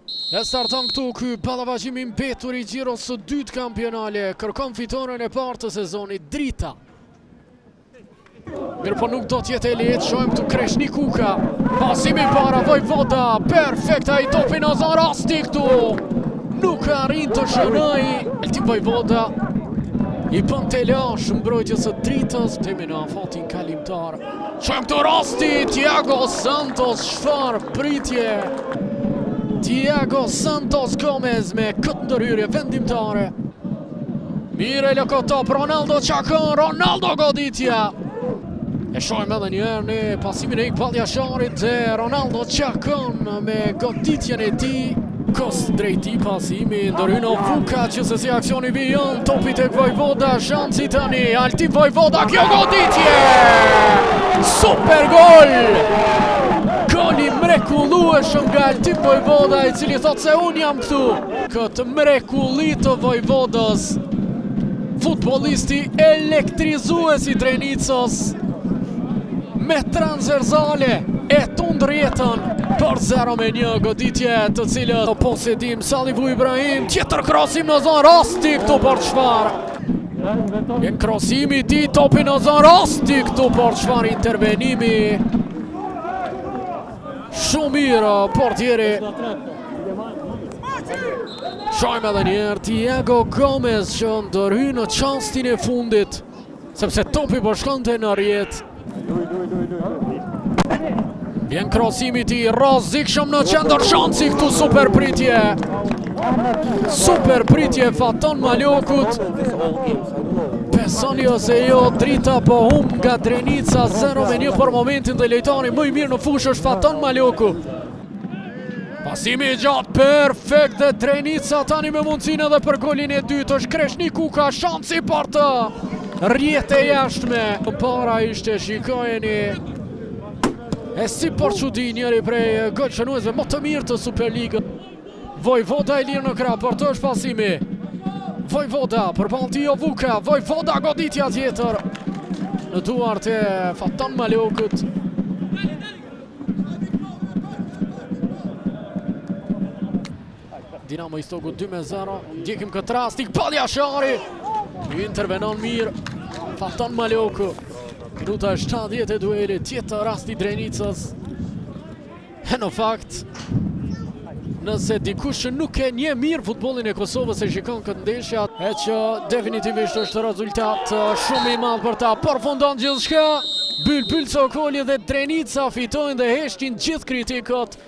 E starton këtu ky ballavaçimi i mbetur i Gjiros së dytë kampionale, kërkon fitoren e parë të sezonit Drita. Mirë po nuk do t'jetë e lehtë, shohim këtu Kreshni Kuka, pasimi para Vojvoda, perfekta i topi në zon rasti këtu, nuk arrin të shënoj, Altin Vojvoda i bën të lash mbrojtjes së Dritës, temi në afatin kalimtar. Shohim këtu rasti, Thiago Santos, çfarë pritje! Thiago Santos Gomez me këtë ndërhyrje vendimtare. Mire Lokotop, Ronaldo Çakën, Ronaldo goditja. E shohim edhe njëherë në pasimin e Ikballiasharit dhe Ronaldo Çakën me goditjen e tij. Kos drejti pasimi, ndërhyno Vuka që se si aksioni vijon, topi tek Vojvoda, shansi tani, Altin Vojvoda, kjo goditje! Super gol! Goli mrekullueshëm nga Altin Vojvoda, i cili thot se unë jam këtu. Këtë mrekulli të Vojvodës, futbollisti elektrizues i Drenicës, me transversale e tundër jetën për 0-1 goditje të cilët posedim Salivu Ibrahim, tjetër krosim në zonë rasti këtu për çfarë. E krosimi ti topi në zonë rasti këtu për çfarë intervenimi. Shumë mirë portieri. Shohim edhe njerë Thiago Gomez që ndërhyn në çastin e fundit, sepse topi po shkonte në rjet. Vjen krosimi ti rrezikshëm në qendër, shansi këtu, super pritje. Super pritje Faton Malokut. Besoni ose jo, Drita po humb nga Drenica 0-1 për momentin dhe lejtari më i mirë në fushë është Faton Maloku. Pasimi i gjatë, perfekt dhe Drenica tani me mundësinë edhe për golin e dytë, është Kreshni Kuka, shansi për të rjetë e jashtme. Para ishte, shikojeni, e si për çudi njëri prej golshënuesve më të mirë të Superligës. Vojvoda e lirë në krah, për të është pasimi. Vojvoda, përballë tij Vuka, Vojvoda goditja tjetër në duart e Faton Malokut. Dinamo Istoku 2-0, ndjekim këtë rast, Ikballiashari intervenon mirë Faton Maloku. Minuta 70 e duelit, tjetër rast i Drenicës. E në fakt, nëse dikush nuk e nje mirë futbollin e Kosovës e shikon këtë ndeshja, e që definitivisht është rezultat shumë i madh për ta. Përfundon gjithçka, Bylbyl Sokoli dhe Drenica fitojnë dhe heshtin gjithë kritikët.